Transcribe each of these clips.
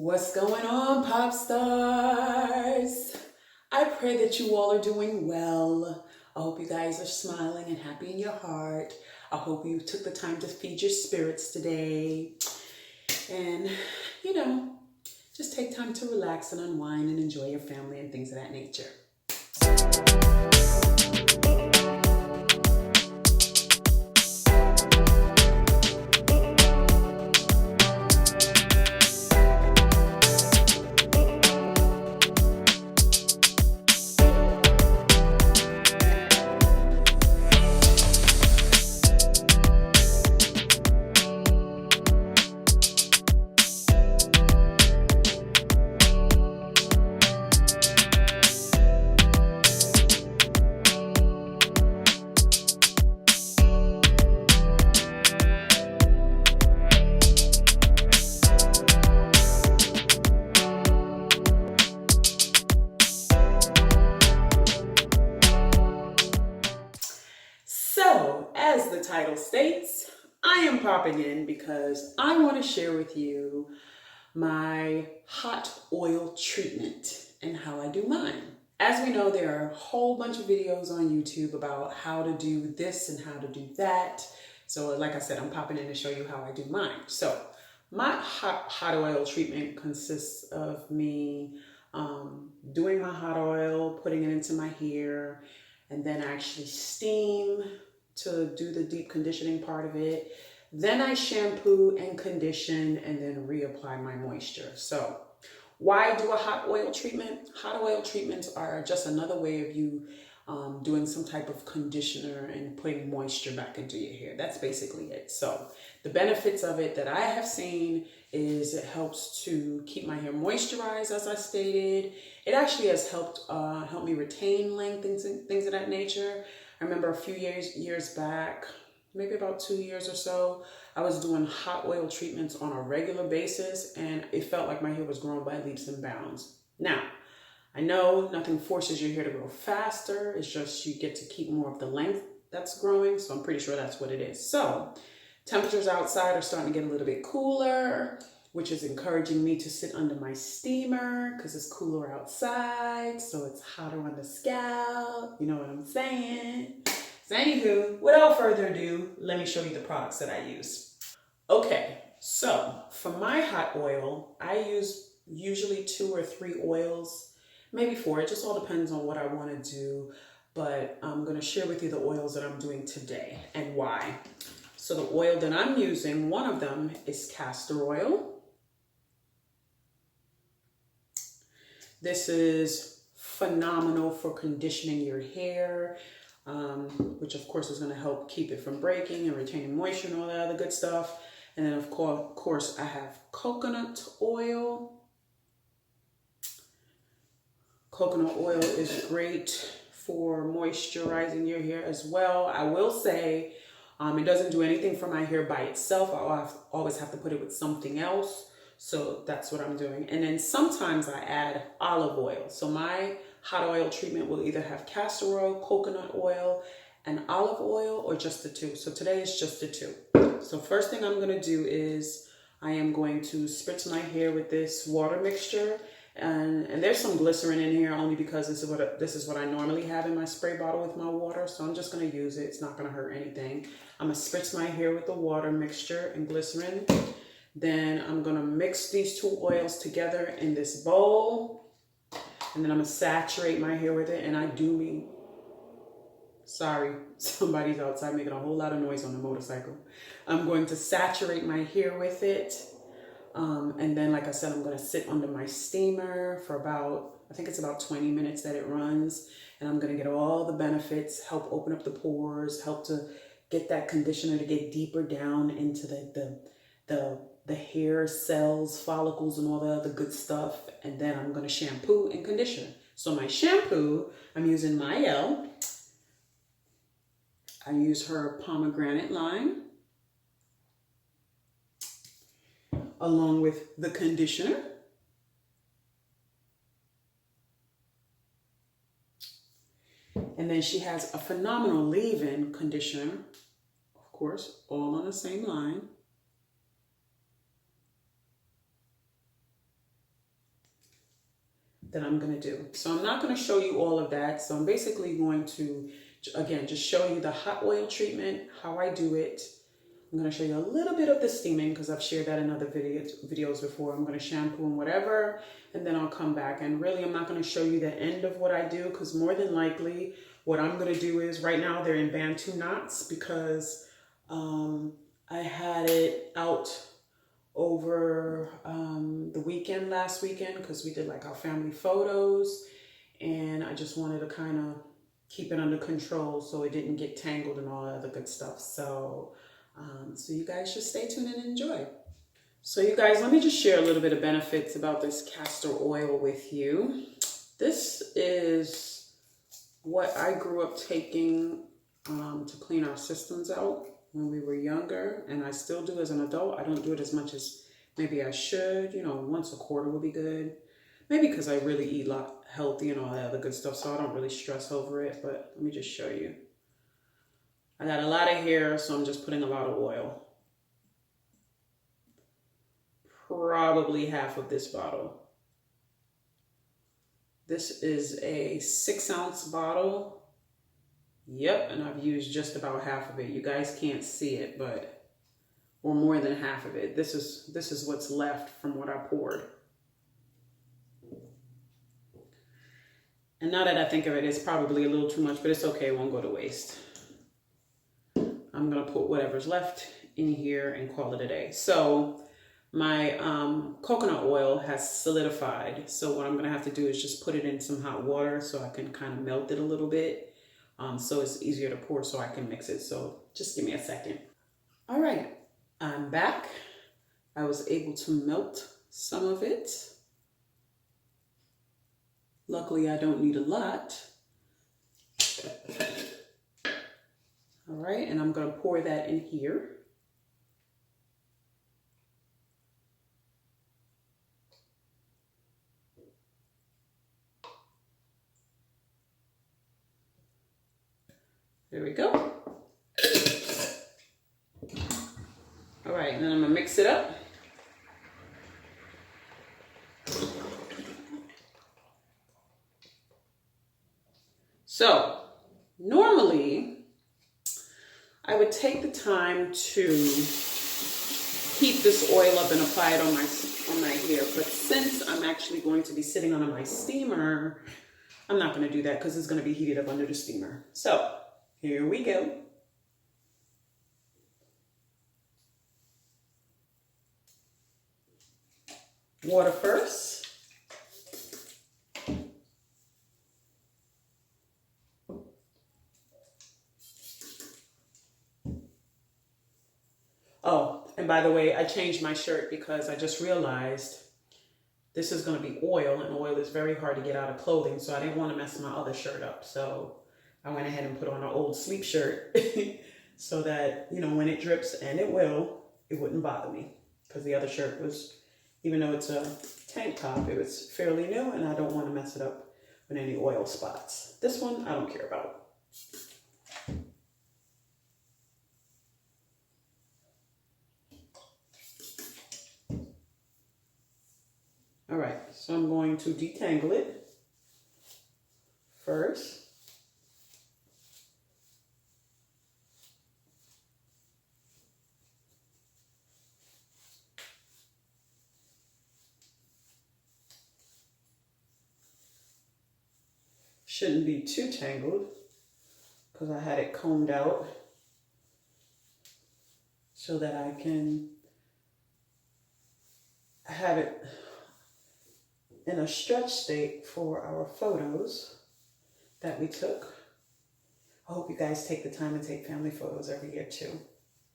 What's going on, pop stars? I pray that you all are doing well. I hope you guys are smiling and happy in your heart. I hope you took the time to feed your spirits today. And, just take time to relax and unwind and enjoy your family and things of that nature. So, as the title states, I am popping in because I want to share with you my hot oil treatment and how I do mine. As we know, there are a whole bunch of videos on YouTube about how to do this and how to do that. So, like I said, I'm popping in to show you how I do mine. So, my hot oil treatment consists of me doing my hot oil, putting it into my hair, and then I actually steam to do the deep conditioning part of it. Then I shampoo and condition and then reapply my moisture. So why do a hot oil treatment? Hot oil treatments are just another way of you doing some type of conditioner and putting moisture back into your hair. That's basically it. So the benefits of it that I have seen is it helps to keep my hair moisturized, as I stated. It actually has helped me retain length and things of that nature. I remember a few years back, maybe about 2 years or so, I was doing hot oil treatments on a regular basis, and it felt like my hair was growing by leaps and bounds. Now, I know nothing forces your hair to grow faster. It's just you get to keep more of the length that's growing, so I'm pretty sure that's what it is. So, temperatures outside are starting to get a little bit cooler, which is encouraging me to sit under my steamer because it's cooler outside, so it's hotter on the scalp. You know what I'm saying? So anywho, without further ado, let me show you the products that I use. Okay, so for my hot oil, I use usually 2 or 3 oils, maybe 4. It just all depends on what I want to do, but I'm going to share with you the oils that I'm doing today and why. So the oil that I'm using, one of them is castor oil. This is phenomenal for conditioning your hair, which of course is going to help keep it from breaking and retaining moisture and all that other good stuff. And then of course I have coconut oil. Coconut oil is great for moisturizing your hair as well. I will say it doesn't do anything for my hair by itself. I always have to put it with something else. So that's what I'm doing. And then sometimes I add olive oil. So my hot oil treatment will either have castor oil, coconut oil, and olive oil, or just the 2. So today is just the 2. So first thing I'm going to do is I am going to spritz my hair with this water mixture. And there's some glycerin in here only because this is what I normally have in my spray bottle with my water. So I'm just going to use it. It's not going to hurt anything. I'm going to spritz my hair with the water mixture and glycerin. Then I'm going to mix these 2 oils together in this bowl. And then I'm going to saturate my hair with it. And I do mean, sorry, somebody's outside making a whole lot of noise on the motorcycle. I'm going to saturate my hair with it. And then, like I said, I'm going to sit under my steamer for I think it's about 20 minutes that it runs. And I'm going to get all the benefits, help open up the pores, help to get that conditioner to get deeper down into the hair cells, follicles, and all the other good stuff. And then I'm going to shampoo and condition. So my shampoo, I'm using Mael. I use her pomegranate line, along with the conditioner. And then she has a phenomenal leave-in conditioner, of course, all. all on the same line. that I'm going to do. So I'm not going to show you all of that. So I'm basically going to, again, just show you the hot oil treatment, how I do it. I'm going to show you a little bit of the steaming because I've shared that in other videos before. I'm going to shampoo and whatever, and then I'll come back. And really, I'm not going to show you the end of what I do because more than likely, what I'm going to do is, right now they're in Bantu knots because I had it out over the weekend, last weekend, because we did like our family photos, and I just wanted to kind of keep it under control so it didn't get tangled and all that other good stuff. So you guys should stay tuned and enjoy. So you guys, let me just share a little bit of benefits about this castor oil with you. This is what I grew up taking to clean our systems out when we were younger, and I still do as an adult. I don't do it as much as maybe I should. You know, once a quarter would be good. Maybe because I really eat a lot healthy and all that other good stuff, so I don't really stress over it. But let me just show you. I got a lot of hair, so I'm just putting a lot of oil. Probably half of this bottle. This is a 6-ounce bottle. Yep, and I've used just about half of it. You guys can't see it, but, or more than half of it. This is what's left from what I poured. And now that I think of it, it's probably a little too much, but it's okay, it won't go to waste. I'm gonna put whatever's left in here and call it a day. So my coconut oil has solidified. So what I'm gonna have to do is just put it in some hot water so I can kind of melt it a little bit. So it's easier to pour so I can mix it. So just give me a second. All right, I'm back. I was able to melt some of it. Luckily, I don't need a lot. All right, and I'm gonna pour that in here. There we go. All right, and then I'm gonna mix it up. So, normally, I would take the time to heat this oil up and apply it on my hair, but since I'm actually going to be sitting on my steamer, I'm not gonna do that because it's gonna be heated up under the steamer. So, here we go. Water first. Oh, and by the way, I changed my shirt because I just realized this is going to be oil, and oil is very hard to get out of clothing, so I didn't want to mess my other shirt up. So I went ahead and put on an old sleep shirt so that, you know, when it drips, and it will, it wouldn't bother me. Because the other shirt was, even though it's a tank top, it was fairly new, and I don't want to mess it up with any oil spots. This one, I don't care about. All right, so I'm going to detangle it first. Shouldn't be too tangled because I had it combed out so that I can have it in a stretch state for our photos that we took. I hope you guys take the time to take family photos every year too.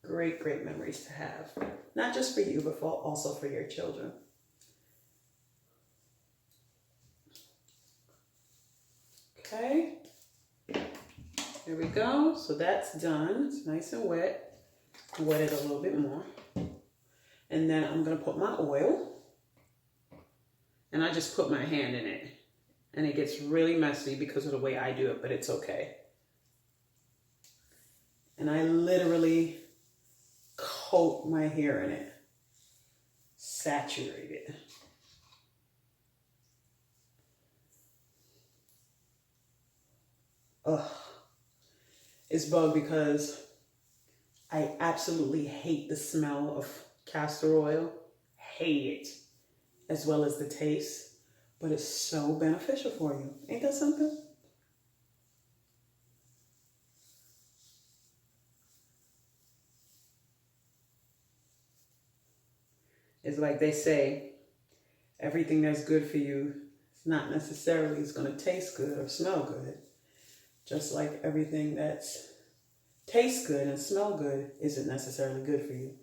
Great, great memories to have. Not just for you, but also for your children. Okay, there we go. So that's done. It's nice and wet. Wet it a little bit more. And then I'm gonna put my oil. And I just put my hand in it. And it gets really messy because of the way I do it, but it's okay. And I literally coat my hair in it. Saturate it. Ugh. It's bug because I absolutely hate the smell of castor oil. Hate it. As well as the taste. But it's so beneficial for you. Ain't that something? It's like they say, everything that's good for you is not necessarily is going to taste good or smell good. Just like everything that's tastes good and smell good isn't necessarily good for you.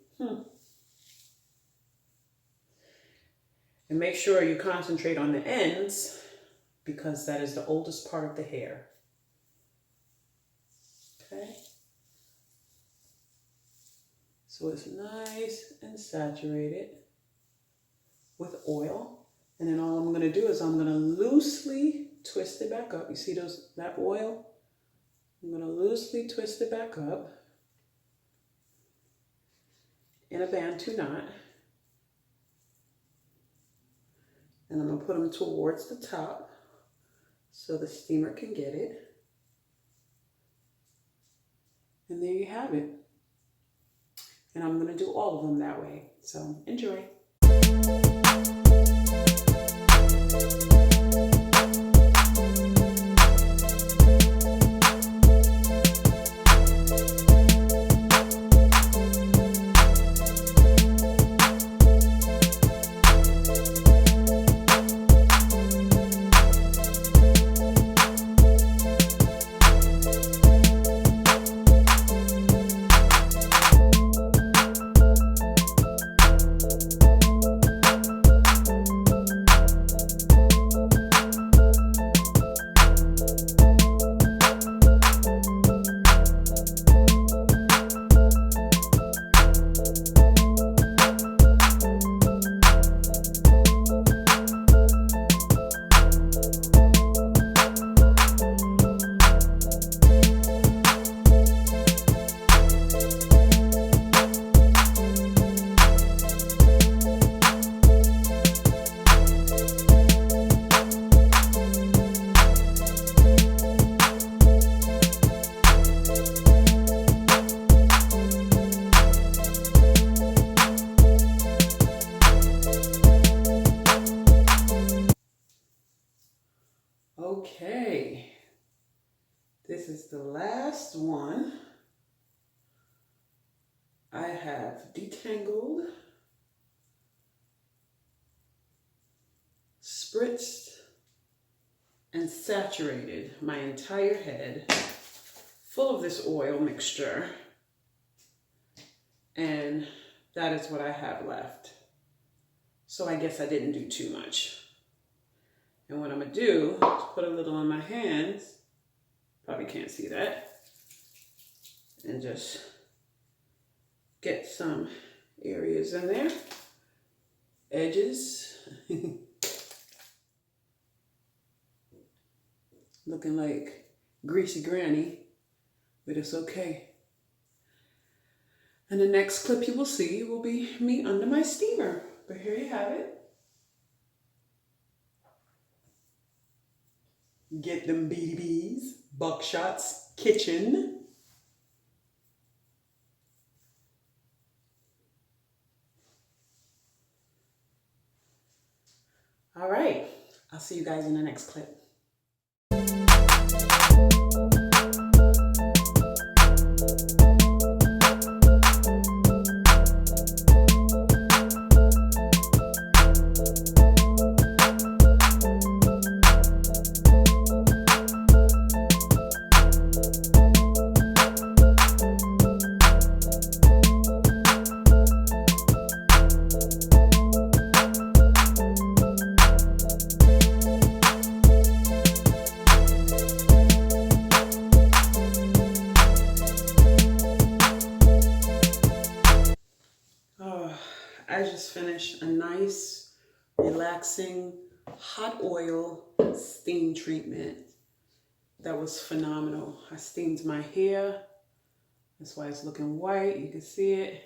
And make sure you concentrate on the ends because that is the oldest part of the hair. Okay? So it's nice and saturated with oil. And then all I'm going to do is I'm going to loosely twist it back up. You see that oil? I'm going to loosely twist it back up in a Bantu knot. And I'm going to put them towards the top so the steamer can get it. And there you have it. And I'm going to do all of them that way. So enjoy. Okay, this is the last one. I have detangled, spritzed, and saturated my entire head full of this oil mixture. And that is what I have left. So I guess I didn't do too much. And what I'm going to do is put a little on my hands. Probably can't see that. And just get some areas in there. Edges. Looking like greasy granny, but it's okay. And the next clip you will see will be me under my steamer. But here you have it. Get them BDBs, Buckshot's Kitchen. All right, I'll see you guys in the next clip. I just finished a nice, relaxing, hot oil steam treatment that was phenomenal. I steamed my hair. That's why it's looking white. You can see it.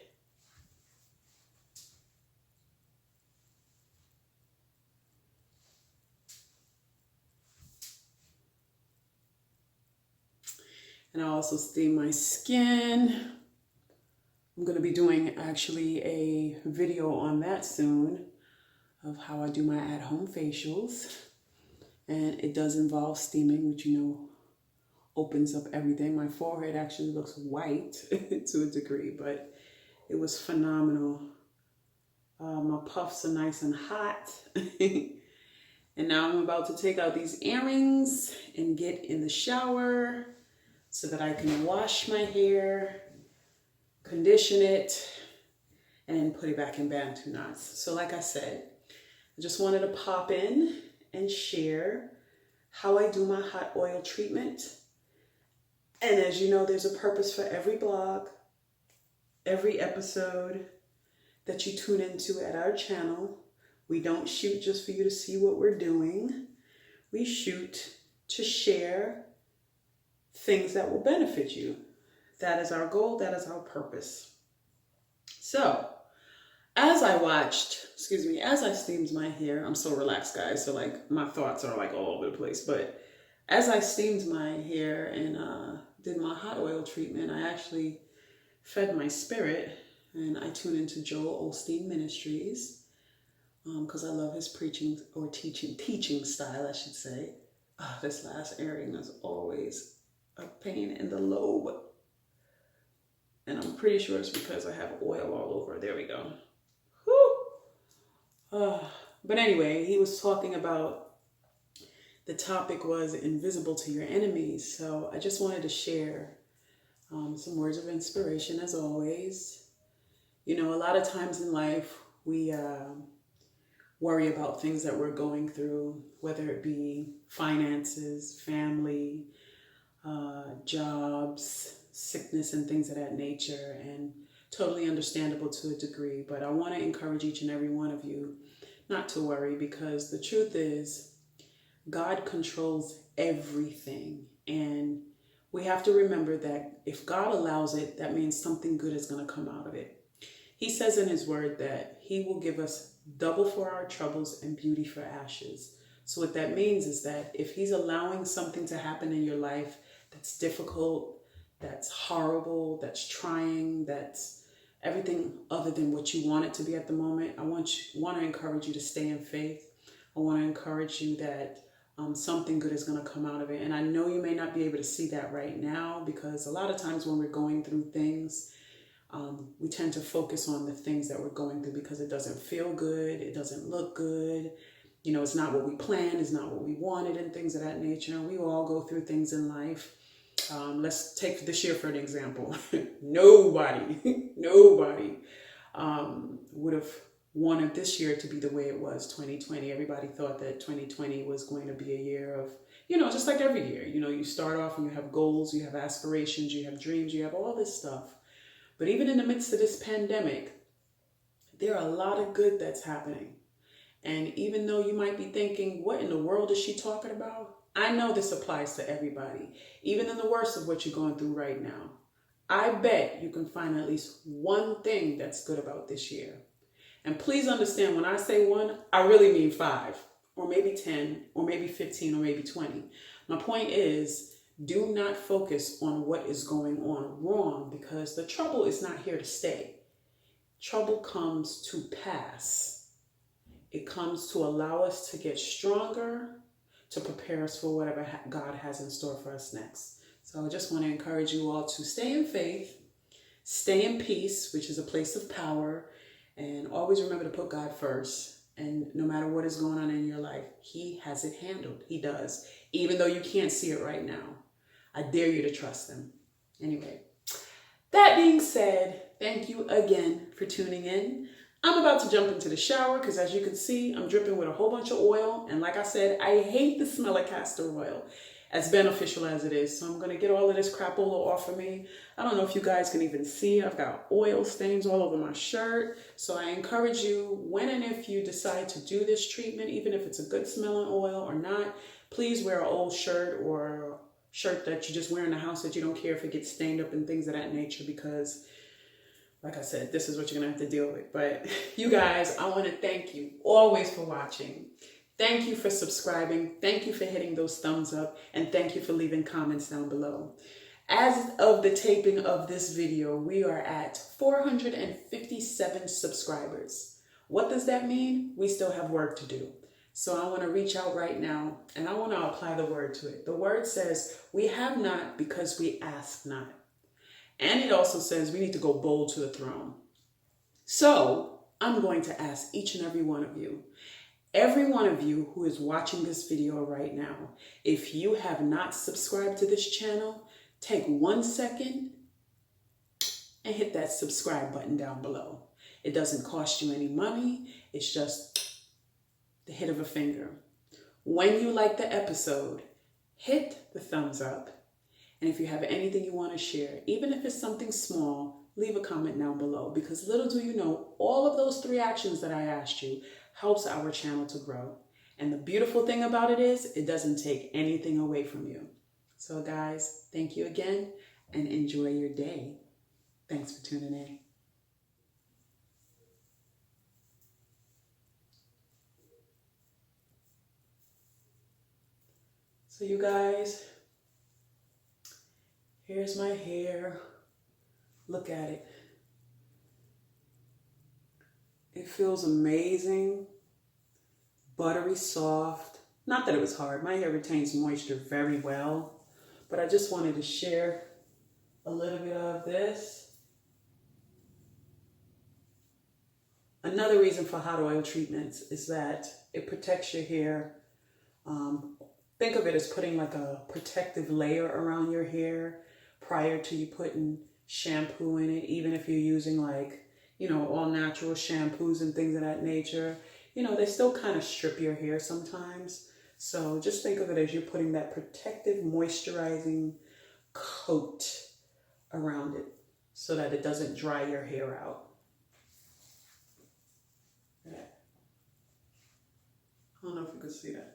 And I also steam my skin. I'm going to be doing actually a video on that soon of how I do my at-home facials. And it does involve steaming, which opens up everything. My forehead actually looks white to a degree, but it was phenomenal. My puffs are nice and hot. And now I'm about to take out these earrings and get in the shower so that I can wash my hair, condition it, and put it back in Bantu knots. So like I said, I just wanted to pop in and share how I do my hot oil treatment. And as you know, there's a purpose for every blog, every episode that you tune into at our channel. We don't shoot just for you to see what we're doing. We shoot to share things that will benefit you. That is our goal. That is our purpose. So, as I steamed my hair, I'm so relaxed, guys. So like my thoughts are like all over the place. But as I steamed my hair and did my hot oil treatment, I actually fed my spirit, and I tune into Joel Osteen Ministries because I love his preaching or teaching style, I should say. This last earring is always a pain in the lobe. And I'm pretty sure it's because I have oil all over. There we go. Whew. But anyway, he was talking about, the topic was invisible to your enemies. So I just wanted to share some words of inspiration as always. A lot of times in life, we worry about things that we're going through, whether it be finances, family, jobs, sickness, and things of that nature, and totally understandable to a degree. But I want to encourage each and every one of you not to worry, because the truth is God controls everything. And we have to remember that if God allows it, that means something good is going to come out of it. He says in his word that he will give us double for our troubles and beauty for ashes. So what that means is that if he's allowing something to happen in your life that's difficult, that's horrible, that's trying, that's everything other than what you want it to be at the moment, I want to encourage you to stay in faith. I want to encourage you that something good is going to come out of it. And I know you may not be able to see that right now, because a lot of times when we're going through things, we tend to focus on the things that we're going through because it doesn't feel good. It doesn't look good. It's not what we planned. It's not what we wanted, and things of that nature. And we all go through things in life. Let's take this year for an example. Nobody would have wanted this year to be the way it was, 2020. Everybody thought that 2020 was going to be a year of, just like every year. You start off and you have goals, you have aspirations, you have dreams, you have all this stuff. But even in the midst of this pandemic, there are a lot of good that's happening. And even though you might be thinking, what in the world is she talking about? I know this applies to everybody. Even in the worst of what you're going through right now, I bet you can find at least one thing that's good about this year. And please understand, when I say one, I really mean 5, or maybe 10, or maybe 15, or maybe 20. My point is, do not focus on what is going on wrong, because the trouble is not here to stay. Trouble comes to pass. It comes to allow us to get stronger, to prepare us for whatever God has in store for us next. So I just want to encourage you all to stay in faith, stay in peace, which is a place of power, and always remember to put God first. And no matter what is going on in your life, he has it handled. He does. Even though you can't see it right now, I dare you to trust him. Anyway, that being said, thank you again for tuning in. I'm about to jump into the shower because, as you can see, I'm dripping with a whole bunch of oil. And like I said, I hate the smell of castor oil, as beneficial as it is. So I'm going to get all of this crapola off of me. I don't know if you guys can even see. I've got oil stains all over my shirt. So I encourage you, when and if you decide to do this treatment, even if it's a good smelling oil or not, please wear an old shirt or shirt that you just wear in the house that you don't care if it gets stained up and things of that nature, because like I said, this is what you're going to have to deal with. But you guys, I want to thank you always for watching. Thank you for subscribing. Thank you for hitting those thumbs up. And thank you for leaving comments down below. As of the taping of this video, we are at 457 subscribers. What does that mean? We still have work to do. So I want to reach out right now and I want to apply the word to it. The word says, we have not because we ask not. And it also says we need to go bold to the throne. So I'm going to ask each and every one of you who is watching this video right now, if you have not subscribed to this channel, take 1 second and hit that subscribe button down below. It doesn't cost you any money. It's just the hit of a finger. When you like the episode, hit the thumbs up. And if you have anything you want to share, even if it's something small, leave a comment down below, because little do you know, all of those 3 actions that I asked you helps our channel to grow. And the beautiful thing about it is it doesn't take anything away from you. So guys, thank you again and enjoy your day. Thanks for tuning in. So you guys, here's my hair. Look at it. It feels amazing, buttery soft. Not that it was hard. My hair retains moisture very well, but I just wanted to share a little bit of this. Another reason for hot oil treatments is that it protects your hair. Think of it as putting like a protective layer around your hair prior to you putting shampoo in it, even if you're using like, all natural shampoos and things of that nature. They still kind of strip your hair sometimes. So just think of it as you're putting that protective moisturizing coat around it so that it doesn't dry your hair out. I don't know if you can see that.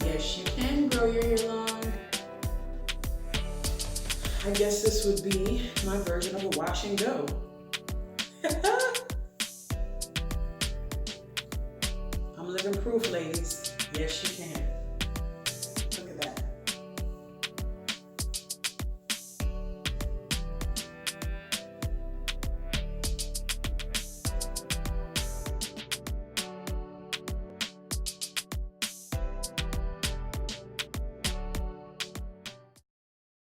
Yes, you can grow your hair long. I guess this would be my version of a wash and go. I'm living proof, ladies. Yes, you can.